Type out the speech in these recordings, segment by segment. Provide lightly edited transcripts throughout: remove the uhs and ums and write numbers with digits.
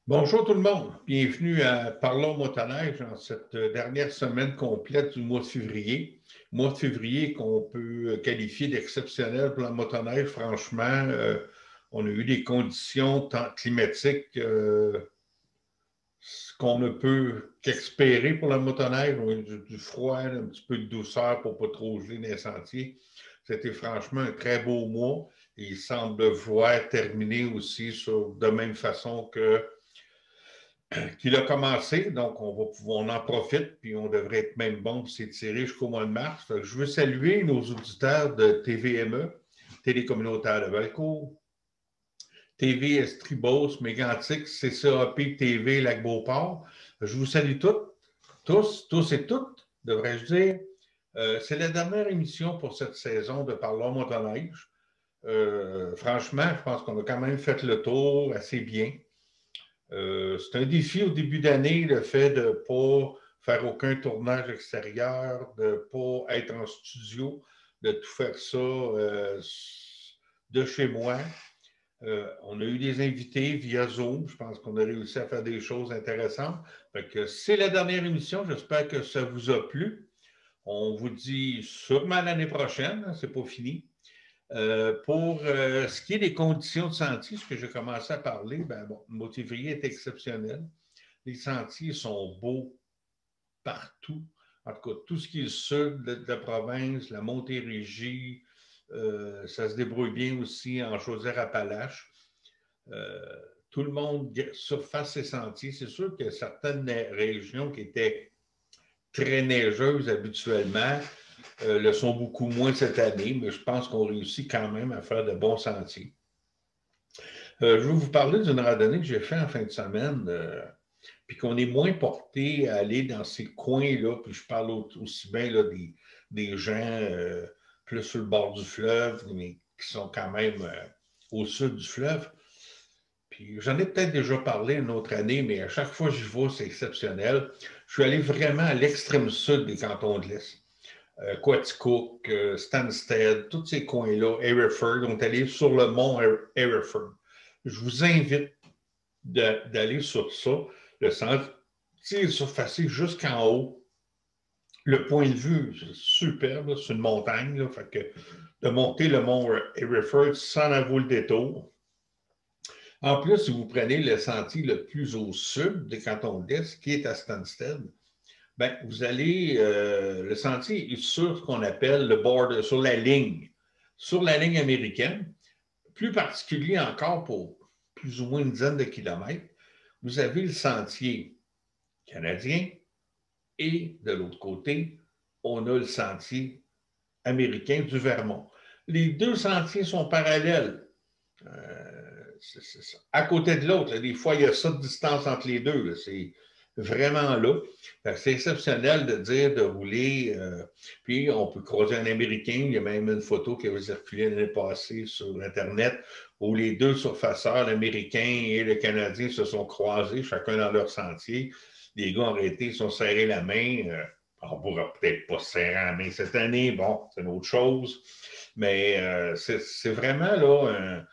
Bonjour tout le monde, bienvenue à Parlons motoneige en cette dernière semaine complète du mois de février. Mois de février qu'on peut qualifier d'exceptionnel pour la motoneige. Franchement, on a eu des conditions climatiques qu'on ne peut qu'espérer pour la motoneige. On a eu du froid, un petit peu de douceur pour ne pas trop geler dans les sentiers. C'était franchement un très beau mois et il semble vouloir terminer aussi de même façon qu'il a commencé, donc on en profite, puis on devrait être même bon pour s'étirer jusqu'au mois de mars. Fait que je veux saluer nos auditeurs de TVME, Télé communautaire de Valcourt, TV Estribos, Mégantic, CCAP TV Lac-Beauport. Je vous salue tous et toutes, devrais-je dire. C'est la dernière émission pour cette saison de Parlons motoneige. Franchement, je pense qu'on a quand même fait le tour assez bien. C'est un défi au début d'année, le fait de ne pas faire aucun tournage extérieur, de ne pas être en studio, de tout faire ça de chez moi. On a eu des invités via Zoom. Je pense qu'on a réussi à faire des choses intéressantes. C'est la dernière émission. J'espère que ça vous a plu. On vous dit sûrement l'année prochaine. Hein, c'est pas fini. Pour ce qui est des conditions de sentier, ce que j'ai commencé à parler, ben bon, le mois de février est exceptionnel. Les sentiers sont beaux partout. En tout cas, tout ce qui est le sud de la province, la Montérégie, ça se débrouille bien aussi en Chaudière-Appalaches. Tout le monde surface ses sentiers. C'est sûr qu'il y a certaines régions qui étaient très neigeuses habituellement, le sont beaucoup moins cette année, mais je pense qu'on réussit quand même à faire de bons sentiers. Je vais vous parler d'une randonnée que j'ai faite en fin de semaine, puis qu'on est moins porté à aller dans ces coins-là, puis je parle aussi bien là, des gens plus sur le bord du fleuve, mais qui sont quand même au sud du fleuve. Puis j'en ai peut-être déjà parlé une autre année, mais à chaque fois que j'y vais, c'est exceptionnel. Je suis allé vraiment à l'extrême sud des cantons de l'Est. Quaticook, Stansted, tous ces coins-là, Hereford, on est allé sur le mont Hereford. Je vous invite d'aller sur ça. Le sentier est surfacé jusqu'en haut. Le point de vue, c'est superbe, c'est une montagne. Là, fait que de monter le mont Hereford sans en vaut le détour. En plus, si vous prenez le sentier le plus au sud des cantons de l'Est, qui est à Stansted, ben, vous allez, le sentier est sur ce qu'on appelle le border, sur la ligne américaine, plus particulier encore pour plus ou moins une dizaine de kilomètres. Vous avez le sentier canadien et de l'autre côté, on a le sentier américain du Vermont. Les deux sentiers sont parallèles. C'est à côté de l'autre, des fois, il y a ça de distance entre les deux. C'est vraiment là. C'est exceptionnel de dire de rouler. Puis, on peut croiser un Américain. Il y a même une photo qui avait circulé l'année passée sur Internet où les deux surfaceurs, l'Américain et le Canadien, se sont croisés, chacun dans leur sentier. Les gars ont arrêté, ils se sont serrés la main. On ne pourra peut-être pas se serrer la main cette année. Bon, c'est une autre chose. Mais c'est vraiment là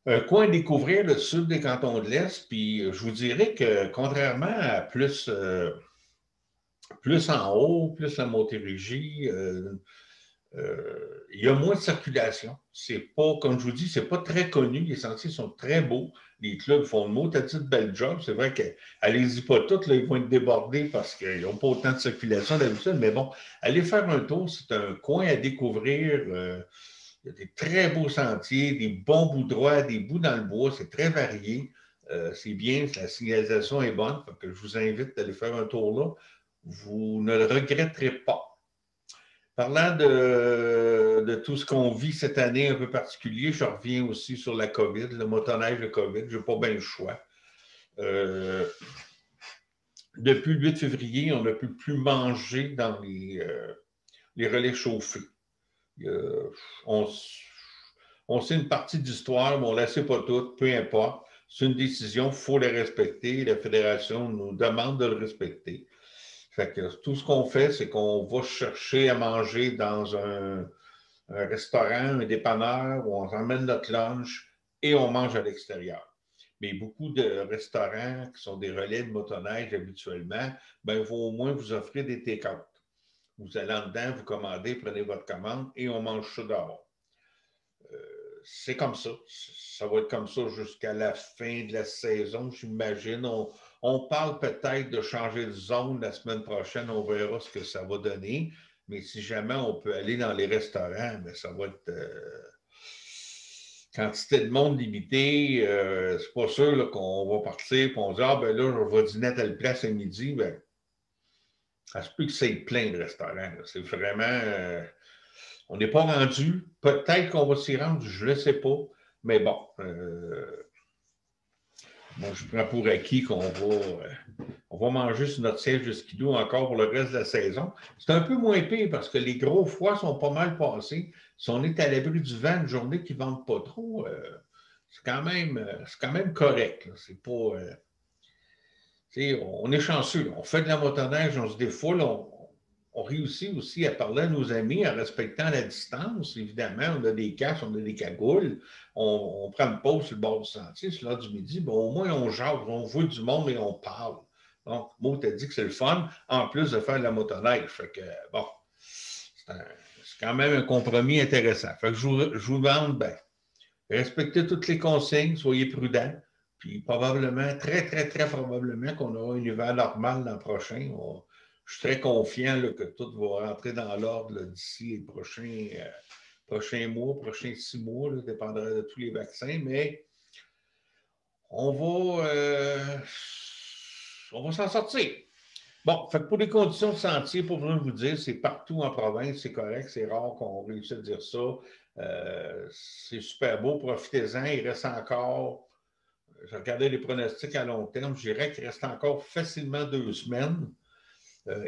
un coin à découvrir, le sud des cantons de l'Est. Puis je vous dirais que contrairement à plus en haut, plus la Montérégie, il y a moins de circulation. C'est pas, comme je vous dis, c'est pas très connu. Les sentiers sont très beaux. Les clubs font le mot, t'as de belle job. C'est vrai que allez-y pas toutes, là, ils vont être débordés parce qu'ils n'ont pas autant de circulation d'habitude. Mais bon, allez faire un tour, c'est un coin à découvrir. Il y a des très beaux sentiers, des bons bouts droits, des bouts dans le bois, c'est très varié. C'est bien, la signalisation est bonne. Que je vous invite à aller faire un tour là. Vous ne le regretterez pas. Parlant de tout ce qu'on vit cette année un peu particulier, je reviens aussi sur la COVID, le motoneige de COVID. Je n'ai pas bien le choix. Depuis le 8 février, on ne peut plus manger dans les relais chauffés. On, on sait une partie d'histoire, mais on ne la sait pas toute, peu importe. C'est une décision, il faut la respecter. La Fédération nous demande de le respecter. Fait que tout ce qu'on fait, c'est qu'on va chercher à manger dans un restaurant, un dépanneur, où on emmène notre lunch et on mange à l'extérieur. mais beaucoup de restaurants qui sont des relais de motoneige habituellement, ben, vont au moins vous offrir des take-out. Vous allez en dedans, vous commandez, prenez votre commande et on mange ça dehors. C'est comme ça. Ça va être comme ça jusqu'à la fin de la saison, j'imagine. On parle peut-être de changer de zone la semaine prochaine. On verra ce que ça va donner. Mais si jamais on peut aller dans les restaurants, bien, ça va être quantité de monde limitée. C'est pas sûr qu'on va partir et on dit ah ben là, je vais dîner à telle place à midi. Ben, ça se peut que c'est plein de restaurants. C'est vraiment. On n'est pas rendu. Peut-être qu'on va s'y rendre, je ne le sais pas. Mais bon, bon, je prends pour acquis on va manger sur notre siège de skidoo encore pour le reste de la saison. C'est un peu moins pire parce que les gros froids sont pas mal passés. Si on est à l'abri du vent une journée qui ne vente pas trop, c'est quand même correct. C'est pas. On est chanceux. Là. On fait de la motoneige, on se défoule, on réussit aussi à parler à nos amis en respectant la distance. Évidemment, on a des casques, on a des cagoules. On prend une pause sur le bord du sentier, c'est l'heure du midi. Bon, au moins, on jase, on voit du monde et on parle. Donc, Maud t'a dit que c'est le fun, en plus de faire de la motoneige. Fait que, bon, c'est quand même un compromis intéressant. Fait que je vous demande, ben, respectez toutes les consignes, soyez prudents. Puis probablement, très, très, très probablement qu'on aura un hiver normal l'an prochain. Je suis très confiant là, que tout va rentrer dans l'ordre d'ici les prochains mois, prochains 6 mois, là, dépendra de tous les vaccins, mais on va s'en sortir. Bon, fait que pour les conditions de sentier, pour vous dire, c'est partout en province, c'est correct, c'est rare qu'on réussisse à dire ça. C'est super beau, profitez-en, il reste encore, je regardais les pronostics à long terme, je dirais qu'il reste encore facilement 2 semaines.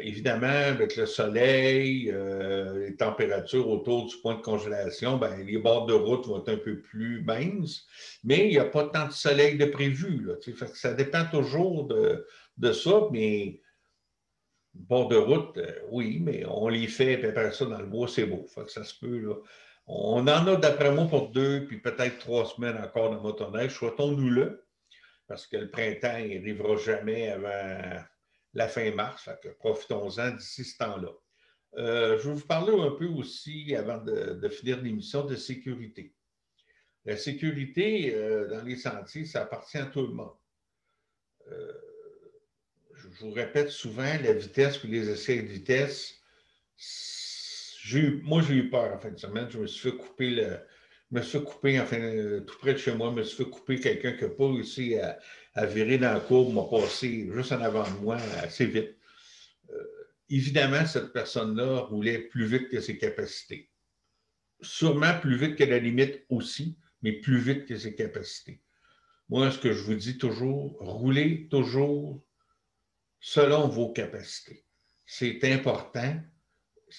Évidemment, avec le soleil, les températures autour du point de congélation, ben, les bords de route vont être un peu plus minces, mais il n'y a pas tant de soleil de prévu. Là, fait que ça dépend toujours de ça, mais bord de route, oui, mais on les fait, puis après ça, dans le bois, c'est beau. Fait que ça se peut, là. On en a, d'après moi, pour 2, puis peut-être 3 semaines encore de motoneige. Souhaitons-nous-le, parce que le printemps, il n'arrivera jamais avant la fin mars. Fait que profitons-en d'ici ce temps-là. Je vais vous parler un peu aussi, avant de finir l'émission, de sécurité. La sécurité dans les sentiers, ça appartient à tout le monde. Je vous répète souvent, la vitesse puis les essais de vitesse, moi, j'ai eu peur en fin de semaine. Je me suis fait couper, enfin, tout près de chez moi, je me suis fait couper quelqu'un qui n'a pas réussi à virer dans la courbe, m'a passé juste en avant de moi assez vite. Évidemment, cette personne-là roulait plus vite que ses capacités. Sûrement plus vite que la limite aussi, mais plus vite que ses capacités. Moi, ce que je vous dis toujours, roulez toujours selon vos capacités. C'est important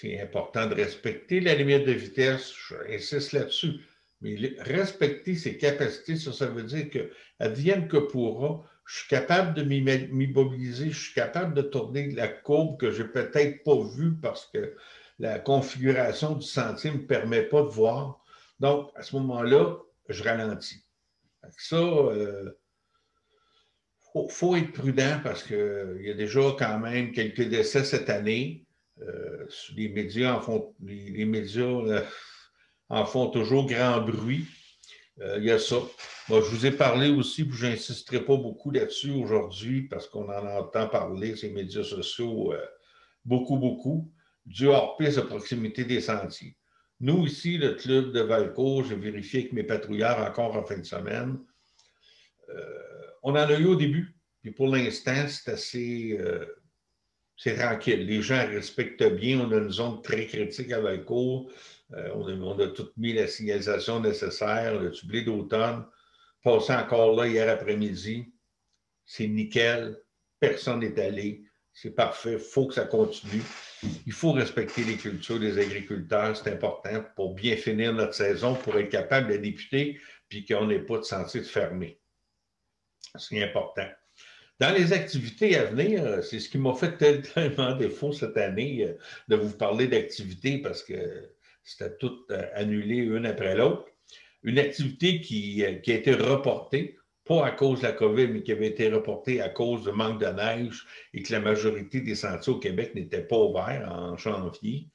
de respecter la limite de vitesse, j'insiste là-dessus, mais respecter ses capacités, ça veut dire que, advienne que pourra, je suis capable de m'immobiliser, je suis capable de tourner la courbe que je n'ai peut-être pas vue parce que la configuration du sentier ne me permet pas de voir. Donc, à ce moment-là, je ralentis. Ça, faut être prudent parce qu'il y a déjà quand même quelques décès cette année. Les médias en font toujours grand bruit. Il y a ça. Moi, je vous ai parlé aussi, puis je n'insisterai pas beaucoup là-dessus aujourd'hui parce qu'on en entend parler, ces médias sociaux, beaucoup, beaucoup, du hors-piste à proximité des sentiers. Nous, ici, le club de Valcourt, j'ai vérifié avec mes patrouilleurs encore en fin de semaine, on en a eu au début, puis pour l'instant, c'est assez c'est tranquille. Les gens respectent bien. On a une zone très critique à Valcourt. On a tout mis la signalisation nécessaire, le tublé d'automne. Passé encore là hier après-midi. C'est nickel. Personne n'est allé. C'est parfait. Il faut que ça continue. Il faut respecter les cultures des agriculteurs. C'est important pour bien finir notre saison, pour être capable de débuter, puis qu'on n'ait pas de sentier de fermé. C'est important. Dans les activités à venir, c'est ce qui m'a fait tellement défaut cette année de vous parler d'activités parce que c'était tout annulé une après l'autre. Une activité qui a été reportée, pas à cause de la COVID, mais qui avait été reporté à cause du manque de neige et que la majorité des sentiers au Québec n'étaient pas ouverts en janvier,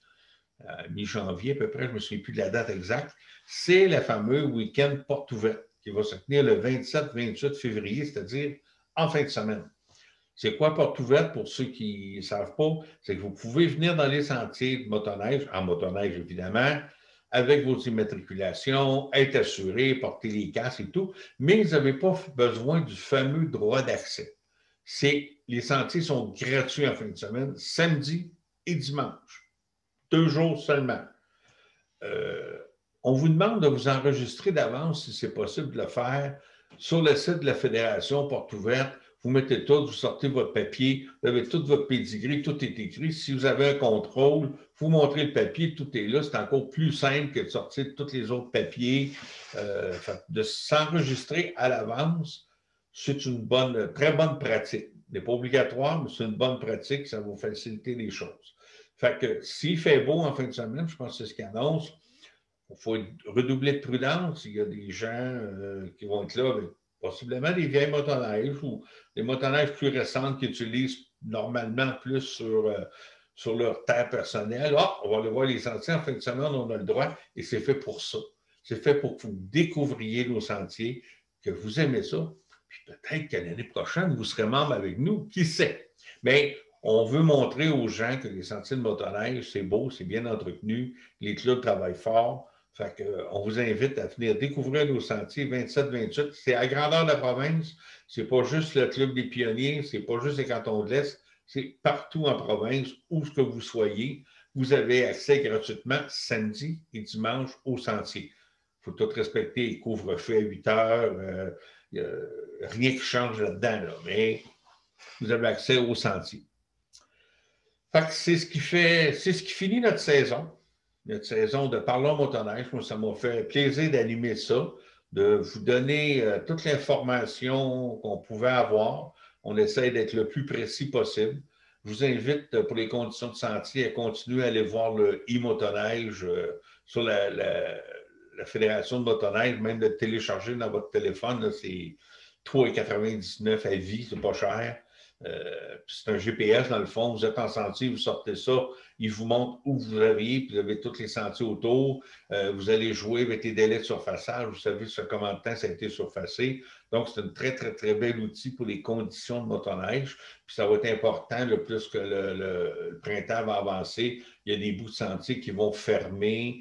mi-janvier à peu près, je ne me souviens plus de la date exacte, c'est le fameux week-end porte ouverte qui va se tenir le 27-28 février, c'est-à-dire en fin de semaine. C'est quoi porte ouverte pour ceux qui ne savent pas? C'est que vous pouvez venir dans les sentiers de motoneige, en motoneige évidemment, avec vos immatriculations, être assuré, porter les casques et tout, mais vous n'avez pas besoin du fameux droit d'accès. Les sentiers sont gratuits en fin de semaine, samedi et dimanche. 2 jours seulement. On vous demande de vous enregistrer d'avance si c'est possible de le faire sur le site de la Fédération Porte Ouverte. Vous mettez tout, vous sortez votre papier, vous avez tout votre pédigré, tout est écrit. Si vous avez un contrôle, vous montrez le papier, tout est là. C'est encore plus simple que de sortir tous les autres papiers. De s'enregistrer à l'avance, c'est une très bonne pratique. Ce n'est pas obligatoire, mais c'est une bonne pratique, ça va vous faciliter les choses. Fait que s'il fait beau en fin de semaine, je pense que c'est ce qu'il annonce, il faut redoubler de prudence. Il y a des gens qui vont être là avec possiblement des vieilles motoneiges ou des motoneiges plus récentes qui utilisent normalement plus sur leur terre personnelle. Ah, on va aller voir les sentiers en fin de semaine, on a le droit et c'est fait pour ça. C'est fait pour que vous découvriez nos sentiers, que vous aimez ça. Puis peut-être que l'année prochaine, vous serez membre avec nous, qui sait. Mais on veut montrer aux gens que les sentiers de motoneige, c'est beau, c'est bien entretenu, les clubs travaillent fort. Fait qu'on vous invite à venir découvrir nos sentiers 27-28. C'est à grandeur de la province. C'est pas juste le Club des pionniers, c'est pas juste les cantons de l'Est, c'est partout en province, où que vous soyez. Vous avez accès gratuitement samedi et dimanche aux sentiers. Il faut tout respecter les couvre-feux à 8 heures. Rien qui change là-dedans, là, mais vous avez accès aux sentiers. Fait que c'est ce qui finit notre saison de Parlons Motoneige. Moi, ça m'a fait plaisir d'animer ça, de vous donner toute l'information qu'on pouvait avoir. On essaie d'être le plus précis possible. Je vous invite, pour les conditions de sentier, à continuer à aller voir le e-motoneige sur la Fédération de motoneige, même de le télécharger dans votre téléphone. C'est 3,99 à vie, c'est pas cher. C'est un GPS dans le fond, vous êtes en sentier, vous sortez ça, il vous montre où vous arrivez, puis vous avez tous les sentiers autour, vous allez jouer avec les délais de surfaçage, vous savez sur combien de temps ça a été surfacé, donc c'est un très très très bel outil pour les conditions de motoneige, puis ça va être important, le plus que le printemps va avancer, il y a des bouts de sentiers qui vont fermer,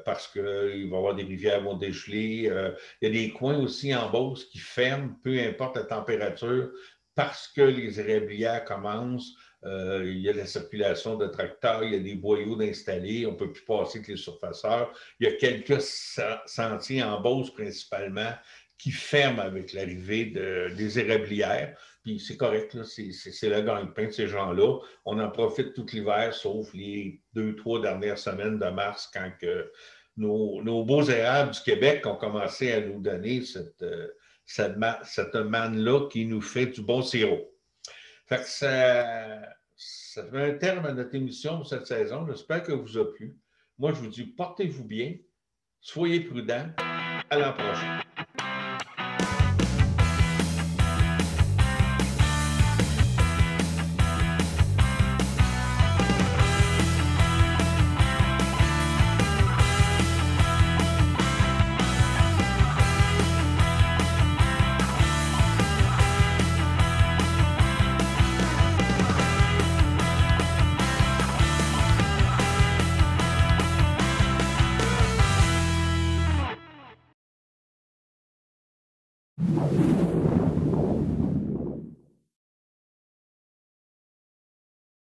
parce qu'il va y avoir des rivières qui vont dégeler, il y a des coins aussi en Beauce qui ferment, peu importe la température, parce que les érablières commencent, il y a la circulation de tracteurs, il y a des boyaux d'installer, on ne peut plus passer avec les surfaceurs. Il y a quelques sentiers en Beauce principalement qui ferment avec l'arrivée des érablières. Puis c'est correct, c'est le gagne-pain de ces gens-là. On en profite tout l'hiver, sauf les 2-3 dernières semaines de mars, quand nos beaux érables du Québec ont commencé à nous donner cette manne-là qui nous fait du bon sirop. Fait que ça fait un terme à notre émission pour cette saison. J'espère que vous a plu. Moi, je vous dis, portez-vous bien, soyez prudents. À l'an prochain.